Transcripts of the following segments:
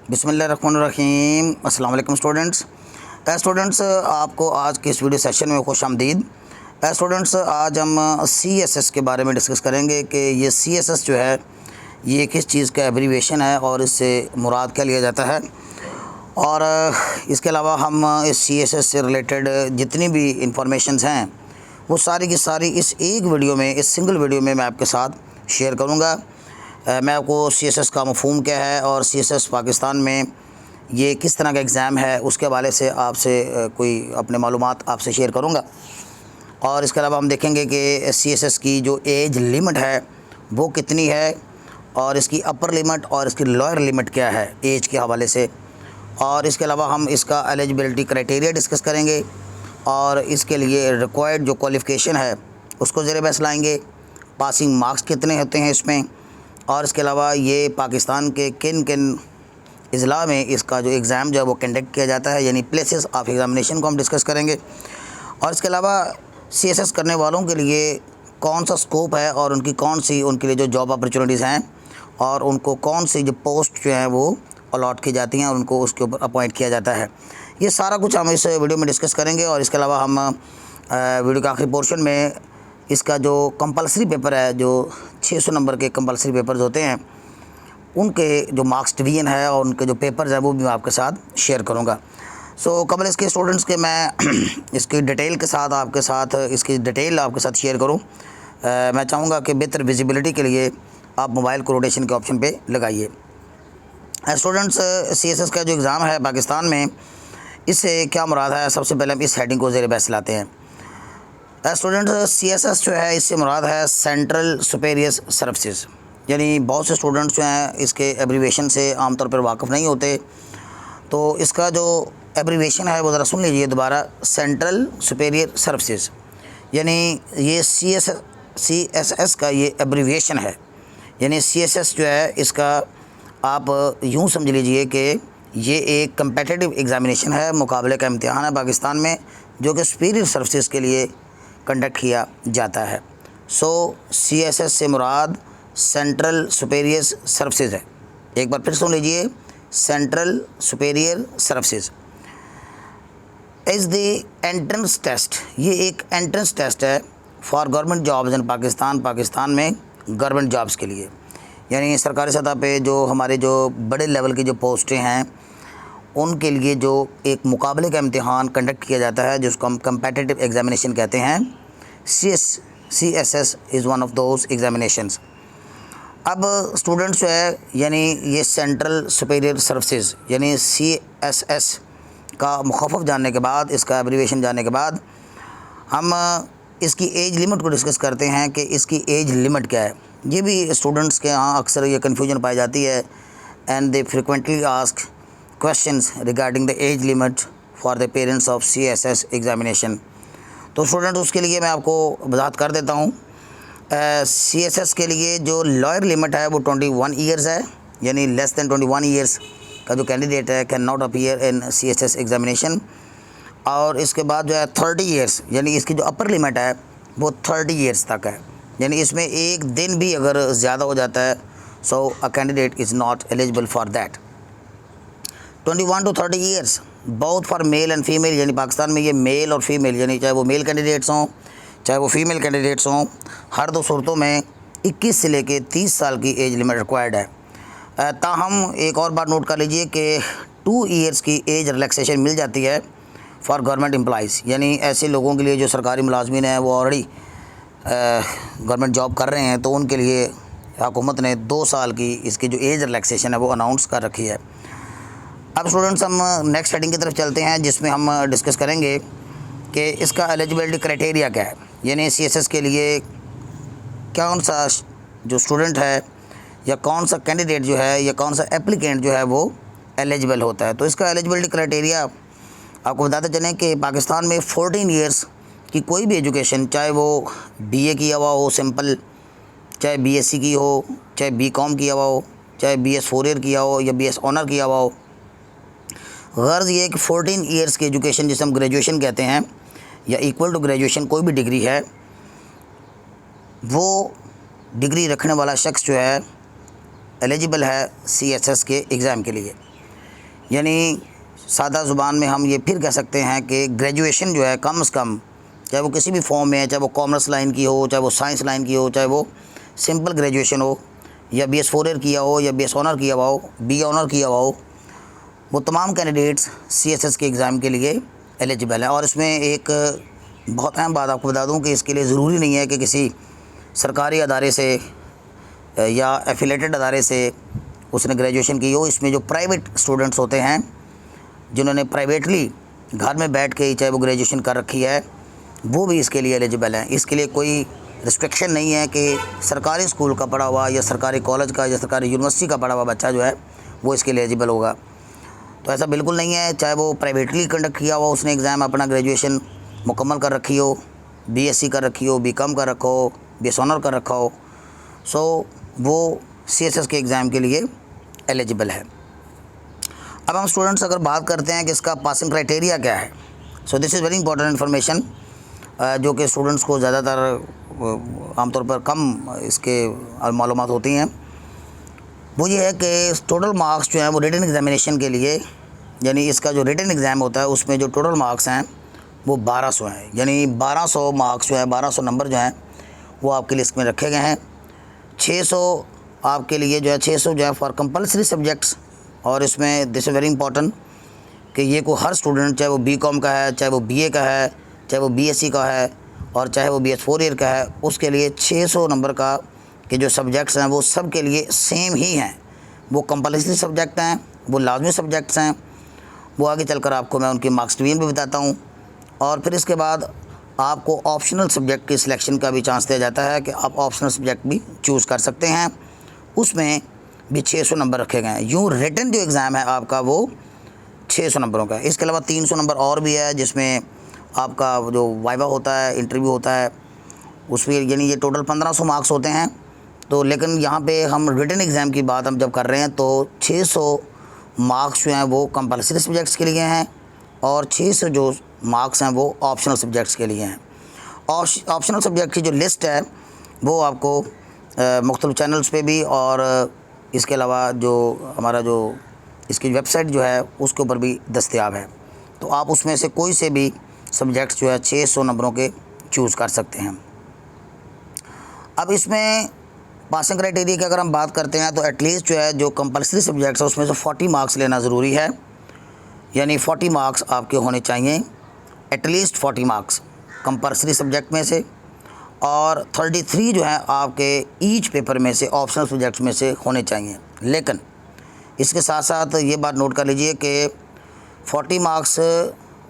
बिस्मिल्लाहिर्रहमानिर्रहीम। अस्सलाम वालेकुम स्टूडेंट्स। स्टूडेंट्स आपको आज के इस वीडियो सेशन में खुशामदीद। स्टूडेंट्स आज हम CSS के बारे में डिस्कस करेंगे कि ये CSS जो है ये किस चीज़ का एब्रीविएशन है और इससे मुराद क्या लिया जाता है। और इसके अलावा हम इस CSS से रिलेटेड जितनी भी इंफॉर्मेशंस हैं वो सारी की सारी इस एक वीडियो में, इस सिंगल वीडियो में मैं आपके साथ शेयर करूँगा। मैं आपको CSS का मफ़हूम क्या है और CSS पाकिस्तान में ये किस तरह का एग्ज़ाम है उसके हवाले से आपसे कोई अपने मालूमात आपसे शेयर करूँगा। और इसके अलावा हम देखेंगे कि CSS की जो एज लिमिट है वो कितनी है और इसकी अपर लिमिट और इसकी लोअर लिमिट क्या है एज के हवाले से। और इसके अलावा हम इसका एलिजिबिलिटी क्राइटेरिया डिस्कस करेंगे और इसके लिए रिक्वायर्ड जो क्वालिफ़िकेशन है उसको ज़ेर बहस लाएँगे। पासिंग मार्क्स कितने होते हैं इसमें, और इसके अलावा ये पाकिस्तान के किन किन अज़ला में इसका जो एग्ज़ाम जो है वो कंडक्ट किया जाता है, यानी प्लेसेस ऑफ एग्ज़ामिनेशन को हम डिस्कस करेंगे। और इसके अलावा CSS करने वालों के लिए कौन सा स्कोप है और उनके लिए जो जॉब अपॉर्चुनिटीज़ हैं और उनको कौन सी जो पोस्ट जो हैं वो अलॉट की जाती हैं और उनको उसके ऊपर अपॉइंट किया जाता है। ये सारा कुछ हम इस वीडियो में डिस्कस करेंगे। और इसके अलावा हम वीडियो के आखिरी पोर्शन में इसका जो कंपलसरी पेपर है, जो 600 नंबर के कंपलसरी पेपर्स होते हैं, उनके जो मार्क्स डिवीज़न है और उनके जो पेपर्स हैं वो भी मैं आपके साथ शेयर करूंगा। सो कबल इसके स्टूडेंट्स के मैं इसकी डिटेल के साथ इसकी डिटेल आपके साथ शेयर करूं। मैं चाहूँगा कि बेहतर विजिबिलिटी के लिए आप मोबाइल को रोटेशन के ऑप्शन पे लगाइए। स्टूडेंट्स CSS का जो एग्ज़ाम है पाकिस्तान में, इससे क्या मुराद है, सबसे पहले हम इस हेडिंग को ज़ेर बहस लाते हैं। स्टूडेंट्स CSS जो है इससे मुराद है सेंट्रल सुपेरियर सर्विसेज। यानी बहुत से स्टूडेंट्स जो हैं इसके एब्रीविएशन से आमतौर पर वाकिफ़ नहीं होते, तो इसका जो एब्रीविएशन है वो ज़रा सुन लीजिए दोबारा। सेंट्रल सुपेरियर सर्विसेज यानी ये CSS का ये एब्रीविएशन है। यानी CSS जो है इसका आप यूँ समझ लीजिए कि ये एक कम्पेटिटिव एग्ज़ामिनेशन है, मुकाबले का इम्तिहान है पाकिस्तान में, जो कि सुपेरियर सर्विसेज के लिए कंडक्ट किया जाता है। CSS से मुराद सेंट्रल सुपेरियर सर्विसेज है। एक बार फिर सुन लीजिए, central superior services is the entrance test. ये एक एंट्रेंस टेस्ट है for government jobs in Pakistan में गवर्नमेंट जॉब्स के लिए। यानी सरकारी सतह पे जो हमारे जो बड़े लेवल की जो पोस्टें हैं उनके लिए जो एक मुकाबले का इम्तिहान कंडक्ट किया जाता है जिसको हम कम्पेटिटिव एग्ज़ामिनेशन कहते हैं। CSS is one of those examinations. अब स्टूडेंट्स जो है यानी ये सेंट्रल सुपेरियर सर्विसेज यानी CSS का मुखफ़फ़ जानने के बाद, इसका एब्रीविएशन जानने के बाद, हम इसकी एज लिमिट को डिस्कस करते हैं कि इसकी एज लिमिट क्या है। ये भी स्टूडेंट्स के यहाँ अक्सर ये कन्फ्यूजन पाई जाती है and they frequently ask questions regarding the age limit for the parents of CSS examination. तो स्टूडेंट उसके लिए मैं आपको वजाहत कर देता हूँ। CSS के लिए जो लोअर लिमिट है वो 21 ईयर्स है, यानी लेस दैन 21 ईयर्स का जो कैंडिडेट है can not appear in CSS examination. और इसके बाद जो है 30 ईयर्स, यानी इसकी जो अपर लिमिट है वो 30 ईयर्स तक है। यानी इसमें एक दिन भी अगर ज़्यादा हो जाता है so a candidate is not eligible for that. 21 to 30 years both for male and female. यानी पाकिस्तान में ये मेल और फीमेल, यानी चाहे वो मेल कैंडिडेट्स हों चाहे वो फीमेल कैंडिडेट्स हों, हर दो सूरतों में 21 से लेके 30 साल की एज लिमिट रिक्वायर्ड है। ताहम एक और बात नोट कर लीजिए कि 2 ईयर्स की एज रिलैक्सेशन मिल जाती है फॉर गवर्नमेंट एम्प्लॉइज़। यानी ऐसे लोगों के लिए जो सरकारी मुलाजमीन हैं वो ऑलरेडी गवर्नमेंट जॉब कर रहे हैं, तो उनके लिए हुकूमत ने 2 साल की इसकी जो एज रिलैक्सेशन है वो अनाउंस कर रखी है। अब स्टूडेंट्स हम नेक्स्ट हेडिंग की तरफ चलते हैं जिसमें हम डिस्कस करेंगे कि इसका एलिजिबिलिटी क्राइटेरिया क्या है। यानी CSS के लिए कौन सा जो स्टूडेंट है या कौन सा कैंडिडेट जो है या कौन सा एप्लीकेंट जो है वो एलिजिबल होता है। तो इसका एलिजिबिलिटी क्राइटेरिया आपको बताते चलें कि पाकिस्तान में 14 ईयर्स की कोई भी एजुकेशन, चाहे वो BA किया हुआ हो सिंपल, चाहे BSc की हो, चाहे BCom किया हुआ हो, चाहे BS 4 ईयर किया हो या BS ऑनर किया हुआ हो, गर्ज़ ये कि 14 ईयर्स की एजुकेशन जिसे हम ग्रेजुएशन कहते हैं या इक्वल टू ग्रेजुएशन कोई भी डिग्री है, वो डिग्री रखने वाला शख्स जो है एलिजिबल है CSS के एग्ज़ाम के लिए। यानी सादा ज़ुबान में हम ये फिर कह सकते हैं कि ग्रेजुएशन जो है कम से कम, चाहे वो किसी भी फॉर्म में है, चाहे वो कॉमर्स लाइन की हो, चाहे वो साइंस लाइन की हो, चाहे वो सिंपल ग्रेजुएशन हो, या BS 4 ईयर किया हो, या BS ऑनर किया हुआ हो, BA ऑनर किया हुआ हो, वो तमाम कैंडिडेट्स CSS के एग्ज़ाम के लिए एलिजिबल हैं। और इसमें एक बहुत अहम बात आपको बता दूं कि इसके लिए ज़रूरी नहीं है कि किसी सरकारी अदारे से या एफिलेटेड अदारे से उसने ग्रेजुएशन की हो। इसमें जो प्राइवेट स्टूडेंट्स होते हैं जिन्होंने प्राइवेटली घर में बैठ के ही चाहे वो ग्रेजुएशन कर रखी है, वो भी इसके लिए एलिजिबल हैं। इसके लिए कोई रिस्ट्रिक्शन नहीं है कि सरकारी स्कूल का पढ़ा हुआ या सरकारी कॉलेज का या सरकारी यूनिवर्सिटी का पढ़ा हुआ बच्चा जो है वो इसके लिए एलिजिबल होगा। तो ऐसा बिल्कुल नहीं है, चाहे वो प्राइवेटली कंडक्ट किया हुआ उसने एग्ज़ाम, अपना ग्रेजुएशन मुकम्मल कर रखी हो, BSc कर रखी हो, BCom कर रखा हो, BS ऑनर कर रखा हो, सो वो CSS के एग्ज़ाम के लिए एलिजिबल है। अब हम स्टूडेंट्स अगर बात करते हैं कि इसका पासिंग क्राइटेरिया क्या है, so this is very important information जो कि स्टूडेंट्स को ज़्यादातर आमतौर पर कम इसके मालूमात होती हैं। वो ये है कि टोटल मार्क्स जो हैं वो रिटन एग्ज़ामिनेशन के लिए, यानी इसका जो रिटन एग्ज़ाम होता है उसमें जो टोटल मार्क्स हैं वो 1200 हैं। यानी 1200 मार्क्स जो है, 1200 नंबर जो हैं वो आपके लिए इसमें रखे गए हैं। 600 आपके लिए जो है, 600 जो है फॉर कंपलसरी सब्जेक्ट्स। और इसमें दिस इज़ वेरी इंपॉर्टेंट कि ये को हर स्टूडेंट, चाहे वो BCom का है, चाहे वो BA का है, चाहे वो BSc का है, और चाहे वो BS 4 ईयर का है, उसके लिए 600 नंबर का के जो सब्जेक्ट्स हैं वो सब के लिए सेम ही हैं। वो कंपलसरी सब्जेक्ट हैं, वो लाजमी सब्जेक्ट्स हैं। वो आगे चलकर आपको मैं उनकी मार्क्स डिवीजन भी बताता हूँ। और फिर इसके बाद आपको ऑप्शनल सब्जेक्ट की सिलेक्शन का भी चांस दिया जाता है कि आप ऑप्शनल सब्जेक्ट भी चूज़ कर सकते हैं, उसमें भी 600 नंबर रखे गए हैं। यूँ रिटन जो एग्ज़ाम है आपका वो 600 नंबरों का है। इसके अलावा 300 नंबर और भी है जिसमें आपका जो वाइवा होता है, इंटरव्यू होता है, उसमें यानी ये टोटल 1500 मार्क्स होते हैं। तो लेकिन यहाँ पे हम रिटन एग्ज़ाम की बात हम जब कर रहे हैं तो 600 मार्क्स जो हैं वो कंपलसरी सब्जेक्ट्स के लिए हैं, और 600 जो मार्क्स हैं वो ऑप्शनल सब्जेक्ट्स के लिए हैं। ऑप्शनल सब्जेक्ट की जो लिस्ट है वो आपको मुख्तलिफ चैनल्स पे भी, और इसके अलावा जो हमारा जो इसकी वेबसाइट जो है उसके ऊपर भी दस्तयाब है। तो आप उसमें से कोई से भी सब्जेक्ट्स जो है 600 नंबरों के चूज़ कर सकते हैं। अब इसमें पासिंग क्राइटेरिया की अगर हम बात करते हैं तो एटलीस्ट जो है जो कंपलसरी सब्जेक्ट्स है उसमें से 40 मार्क्स लेना ज़रूरी है। यानी 40 मार्क्स आपके होने चाहिए, एटलीस्ट 40 मार्क्स कंपलसरी सब्जेक्ट में से, और 33 जो है आपके ईच पेपर में से ऑप्शनल सब्जेक्ट्स में से होने चाहिए। लेकिन इसके साथ साथ ये बात नोट कर लीजिए कि 40 मार्क्स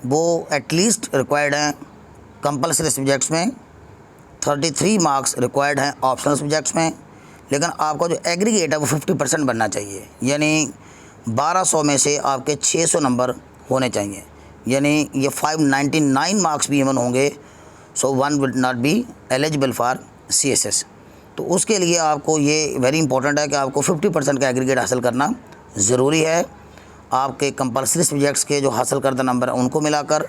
वो एटलीस्ट रिक्वायर्ड हैं कंपलसरी सब्जेक्ट्स में, 33 मार्क्स रिक्वायर्ड हैं ऑप्शनल सब्जेक्ट्स में। लेकिन आपका जो एग्रीगेट है वो 50% बनना चाहिए, यानी 1200 में से आपके 600 नंबर होने चाहिए, यानी ये 599 मार्क्स भी इवन होंगे, so one will not be eligible for CSS। तो उसके लिए आपको ये वेरी इंपॉर्टेंट है कि आपको 50% का एग्रीगेट हासिल करना ज़रूरी है, आपके कंपलसरी सब्जेक्ट्स के जो हासिल करदा नंबर है उनको मिलाकर,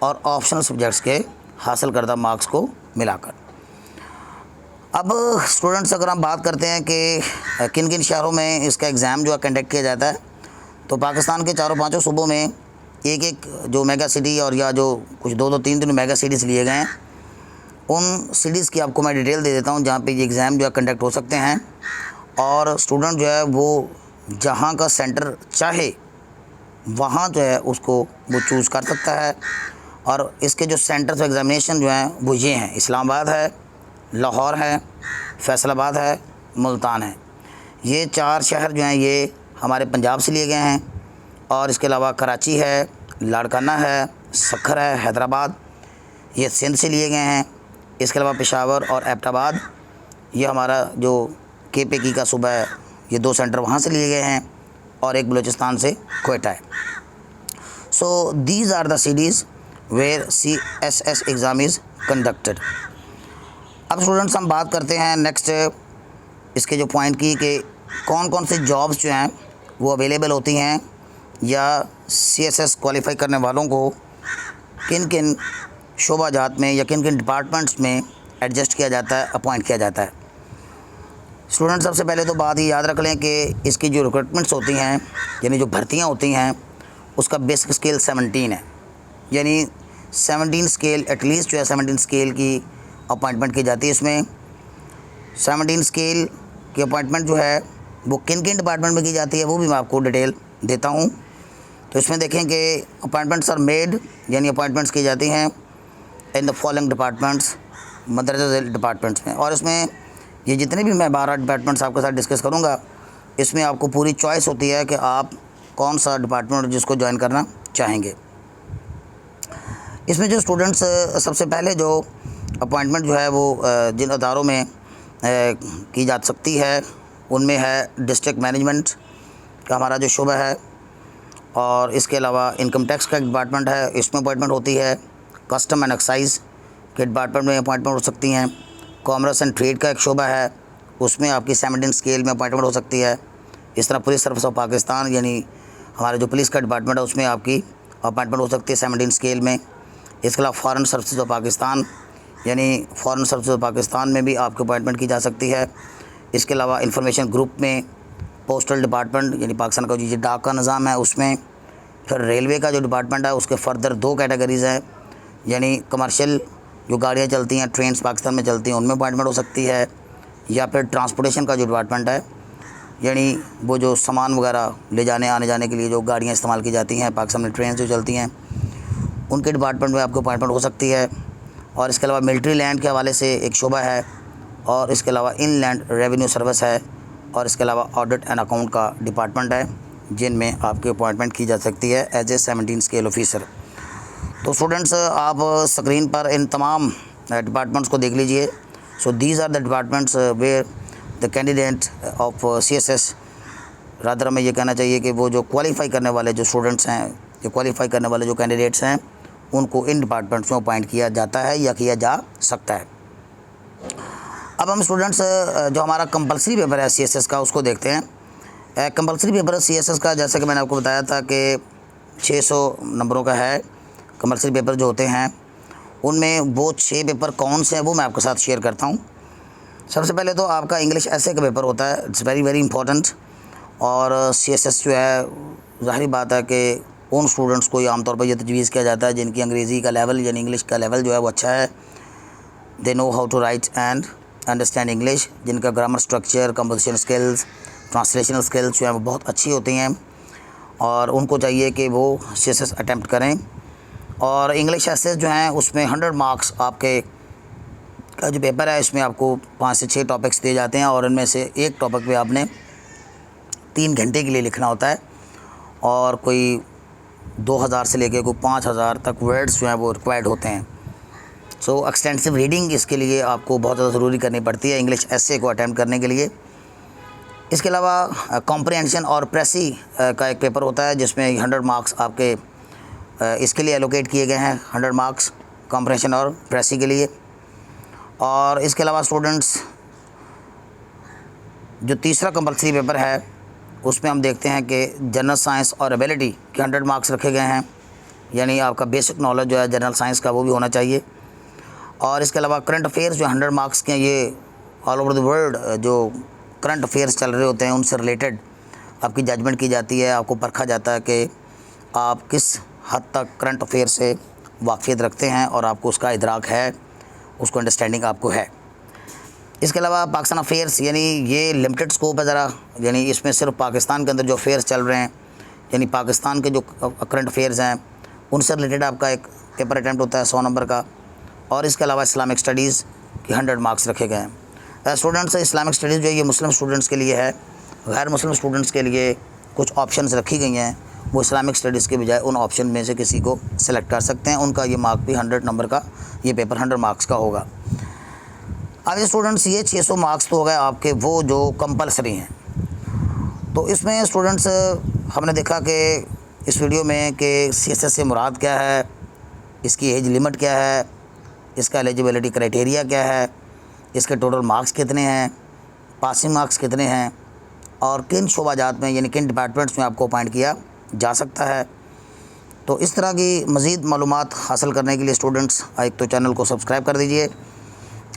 और ऑप्शनल सब्जेक्ट्स के हासिल करदा मार्क्स को मिलाकर। अब स्टूडेंट्स अगर हम बात करते हैं कि किन किन शहरों में इसका एग्ज़ाम जो है कंडक्ट किया जाता है, तो पाकिस्तान के चारों पाँचों सूबों में एक एक जो मेगा सिटी और या जो कुछ 2-3 मेगा सिटीज़ लिए गए हैं, उन सिटीज़ की आपको मैं डिटेल दे देता हूं जहां पे ये एग्ज़ाम जो है कंडक्ट हो सकते हैं। और स्टूडेंट जो है वो जहां का सेंटर चाहे वहां जो है उसको वो चूज़ कर सकता है। और इसके जो सेंटर्स ऑफ एग्ज़ामिनेशन जो हैं वो ये हैं, इस्लामाबाद है, लाहौर है, फैसलाबाद है, मुल्तान है। ये 4 शहर जो हैं ये हमारे पंजाब से लिए गए हैं, और इसके अलावा कराची है, लाड़काना है, सक्खर है, हैदराबाद, ये सिंध से लिए गए हैं। इसके अलावा पेशावर और एबटाबाद, ये हमारा जो KPK का सूबा है, ये 2 सेंटर वहाँ से लिए गए हैं, और एक बलूचिस्तान से क्वेटा है। So these are the cities where CSS exam is conducted. अब स्टूडेंट्स हम बात करते हैं नेक्स्ट इसके जो पॉइंट की कि कौन कौन से जॉब्स जो हैं वो अवेलेबल होती हैं, या CSS क्वालिफाई करने वालों को किन किन शोबाजात में या किन किन डिपार्टमेंट्स में एडजस्ट किया जाता है, अपॉइंट किया जाता है। स्टूडेंट सबसे पहले तो बात ये याद रख लें कि इसकी जो रिक्रूटमेंट्स होती हैं, यानी जो भर्तियाँ होती हैं, उसका बेसिक स्केल 17 है। यानी 17 स्केल एटलीस्ट जो है 17 स्केल की अपॉइंटमेंट की जाती है। इसमें 17 स्केल की अपॉइंटमेंट जो है वो किन किन डिपार्टमेंट में की जाती है वो भी मैं आपको डिटेल देता हूँ। तो इसमें देखें कि अपॉइंटमेंट्स आर मेड, यानी अपॉइंटमेंट्स की जाती हैं इन द फॉलोइंग डिपार्टमेंट्स, मदरजा झेल डिपार्टमेंट्स में। और इसमें ये जितने भी मैं 12 डिपार्टमेंट्स आपके साथ डिस्कस करूँगा, इसमें आपको पूरी चॉइस होती है कि आप कौन सा डिपार्टमेंट जिसको ज्वाइन करना चाहेंगे। इसमें जो स्टूडेंट्स सबसे पहले जो अपॉइंटमेंट जो है वो जिन अदारों में की जा सकती है उनमें है डिस्ट्रिक्ट मैनेजमेंट का हमारा जो शुबा है, और इसके अलावा इनकम टैक्स का डिपार्टमेंट है, इसमें अपॉइंटमेंट होती है। कस्टम एंड एक्साइज़ के डिपार्टमेंट में अपॉइंटमेंट हो सकती हैं। कॉमर्स एंड ट्रेड का एक शुबा है, उसमें आपकी 17 स्केल में अपॉइंटमेंट हो सकती है। इस तरह पुलिस सर्विस ऑफ पाकिस्तान, यानी हमारे जो पुलिस का डिपार्टमेंट है, उसमें आपकी अपॉइंटमेंट हो सकती है 17 स्केल में। इसके अलावा फॉरेन सर्विसेज ऑफ पाकिस्तान, यानी फॉरेन सर्विसेज ऑफ पाकिस्तान में भी आपकी अपॉइंटमेंट की जा सकती है। इसके अलावा इंफॉर्मेशन ग्रुप में, पोस्टल डिपार्टमेंट यानी पाकिस्तान का जो डाक का निज़ाम है उसमें, फिर रेलवे का जो डिपार्टमेंट है उसके फर्दर 2 कैटेगरीज़ हैं, यानी कमर्शियल जो गाड़ियाँ चलती हैं, ट्रेन्स पाकिस्तान में चलती हैं, उनमें अपॉइंटमेंट हो सकती है। या फिर ट्रांसपोर्टेशन का जो डिपार्टमेंट है, यानी वो जो सामान वगैरह ले जाने आने जाने के लिए जो गाड़ियाँ इस्तेमाल की जाती हैं पाकिस्तान में, ट्रेन जो चलती हैं, उनके डिपार्टमेंट में आपको अपॉइंटमेंट हो सकती है। और इसके अलावा मिलिट्री लैंड के हवाले से एक शुबा है, और इसके अलावा इनलैंड रेवेन्यू सर्विस है, और इसके अलावा ऑडिट एंड अकाउंट का डिपार्टमेंट है, जिनमें आपकी अपॉइंटमेंट की जा सकती है एज ए 17 स्केल ऑफिसर। तो स्टूडेंट्स आप स्क्रीन पर इन तमाम डिपार्टमेंट्स को देख लीजिए। So these are the departments where the candidate of CSS, rather हमें ये कहना चाहिए कि वो जो क्वालिफ़ाई करने वाले जो स्टूडेंट्स हैं, जो क्वालिफ़ाई करने वाले जो कैंडिडेट्स हैं, उनको इन डिपार्टमेंट्स में अपॉइंट किया जाता है या किया जा सकता है। अब हम स्टूडेंट्स जो हमारा कंपलसरी पेपर है CSS का उसको देखते हैं। कंपलसरी पेपर CSS का जैसा कि मैंने आपको बताया था कि 600 नंबरों का है। कंपलसरी पेपर जो होते हैं उनमें वो 6 पेपर कौन से हैं वो मैं आपके साथ शेयर करता हूँ। सबसे पहले तो आपका इंग्लिश ऐसे का पेपर होता है, इट्स वेरी वेरी इंपॉर्टेंट। और CSS जो है, ज़ाहिर बात है कि उन स्टूडेंट्स को आमतौर पर यह तजवीज़ किया जाता है जिनकी अंग्रेज़ी का लेवल यानी इंग्लिश का लेवल जो है वो अच्छा है। They know how to write and understand English, जिनका grammar structure, composition skills, translational skills जो है वो बहुत अच्छी होती हैं, और उनको चाहिए कि वो CSS अटैम्प्ट करें। और इंग्लिश एसेस जो हैं उसमें 100 मार्क्स आपके का जो पेपर है इसमें आपको 5 से 6 टॉपिक्स दिए जाते हैं, और इनमें से एक टॉपिक पे आपने 3 घंटे के लिए लिखना होता है, और कोई 2000 से लेकर कोई 5000 तक वर्ड्स जो हैं वो रिक्वायर्ड होते हैं। सो एक्सटेंसिव रीडिंग इसके लिए आपको बहुत ज़्यादा ज़रूरी करनी पड़ती है इंग्लिश एसे को अटैम्प्ट करने के लिए। इसके अलावा कॉम्प्रिहेंशन और प्रेसी का एक पेपर होता है जिसमें 100 मार्क्स आपके इसके लिए एलोकेट किए गए हैं, 100 मार्क्स कॉम्प्रिहेंशन और प्रेसी के लिए। और इसके अलावा स्टूडेंट्स जो तीसरा कंपलसरी पेपर है उसमें हम देखते हैं कि जनरल साइंस और एबिलिटी के 100 मार्क्स रखे गए हैं, यानी आपका बेसिक नॉलेज जो है जनरल साइंस का वो भी होना चाहिए। और इसके अलावा करंट अफेयर्स जो 100 मार्क्स के, ये ऑल ओवर द वर्ल्ड जो करंट अफेयर्स चल रहे होते हैं उनसे रिलेटेड आपकी जजमेंट की जाती है, आपको परखा जाता है कि आप किस हद तक करंट अफेयर से वाक़ियत रखते हैं और आपको उसका इदराक है, उसको अंडरस्टैंडिंग आपको है। इसके अलावा पाकिस्तान अफेयर्स, यानी ये लिमिटेड स्कोप है ज़रा, यानी इसमें सिर्फ पाकिस्तान के अंदर जो अफेयर्स चल रहे हैं, यानी पाकिस्तान के जो करंट अफेयर्स हैं उनसे रिलेटेड आपका एक पेपर अटैम्प्ट होता है 100 नंबर का। और इसके अलावा इस्लामिक स्टडीज़ के 100 मार्क्स रखे गए हैं। स्टूडेंट्स इस्लामिक स्टडीज़ जो है ये मुस्लिम स्टूडेंट्स के लिए है, गैर मुस्लिम स्टूडेंट्स के लिए कुछ ऑप्शंस रखी गई हैं, वो इस्लामिक स्टडीज़ के बजाय उन ऑप्शन में से किसी को सिलेक्ट कर सकते हैं। उनका ये मार्क भी 100 नंबर का, ये पेपर 100 मार्क्स का होगा। अब ये स्टूडेंट्स ये 600 मार्क्स तो हो गए आपके वो जो कंपलसरी हैं। तो इसमें स्टूडेंट्स हमने देखा कि इस वीडियो में कि CSS से मुराद क्या है, इसकी एज लिमिट क्या है, इसका एलिजिबिलिटी क्राइटेरिया क्या है, इसके टोटल मार्क्स कितने हैं, पासिंग मार्क्स कितने हैं, और किन शोबाजात में यानी किन डिपार्टमेंट्स में आपको अपॉइंट किया जा सकता है। तो इस तरह की मज़ीद मालूमात हासिल करने के लिए स्टूडेंट्स एक तो चैनल को सब्सक्राइब कर दीजिए,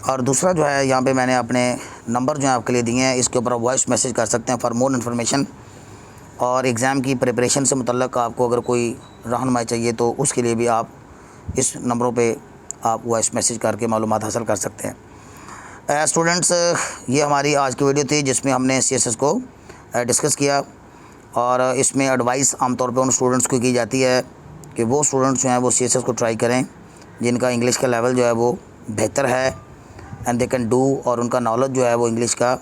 और दूसरा जो है यहाँ पे मैंने अपने नंबर जो है आपके लिए दिए हैं, इसके ऊपर वॉइस मैसेज कर सकते हैं फॉर मोर इन्फॉर्मेशन। और एग्ज़ाम की प्रिपरेशन से मुतल्लक़ आपको अगर कोई रहनुमाई चाहिए तो उसके लिए भी आप इस नंबरों पे आप वॉइस मैसेज करके मालूमात हासिल कर सकते हैं। स्टूडेंट्स, ये हमारी आज की वीडियो थी जिसमें हमने CSS को डिस्कस किया। और इसमें एडवाइस आमतौर पे उन स्टूडेंट्स को की जाती है कि वो स्टूडेंट्स जो हैं वो CSS को ट्राई करें जिनका इंग्लिश का लेवल जो है वो बेहतर है एंड दे कैन डू, और उनका नॉलेज जो है वो इंग्लिश का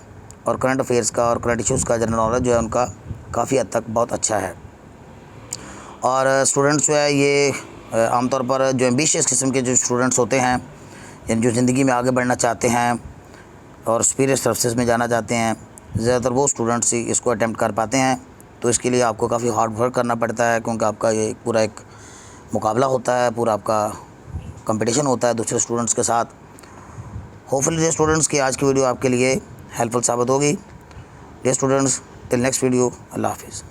और करंट अफेयर्स का और करंट इश्यूज़ का जनरल नॉलेज जो है उनका काफ़ी हद तक बहुत अच्छा है। और स्टूडेंट्स जो है ये आमतौर पर जो एम्बिशियस किस्म के जो स्टूडेंट्स होते हैं, यानी जो ज़िंदगी में आगे बढ़ना चाहते हैं और सुपीरियर सर्विसेज में जाना चाहते हैं, ज़्यादातर वो स्टूडेंट्स ही इसको अटैम्प्ट कर पाते हैं। तो इसके लिए आपको काफ़ी हार्ड वर्क करना पड़ता है, क्योंकि आपका ये पूरा एक मुकाबला होता है, पूरा आपका कंपटीशन होता है दूसरे स्टूडेंट्स के साथ। होपफुली डियर स्टूडेंट्स की आज की वीडियो आपके लिए हेल्पफुल साबित होगी। Dear students, till next video, अल्लाह हाफिज़।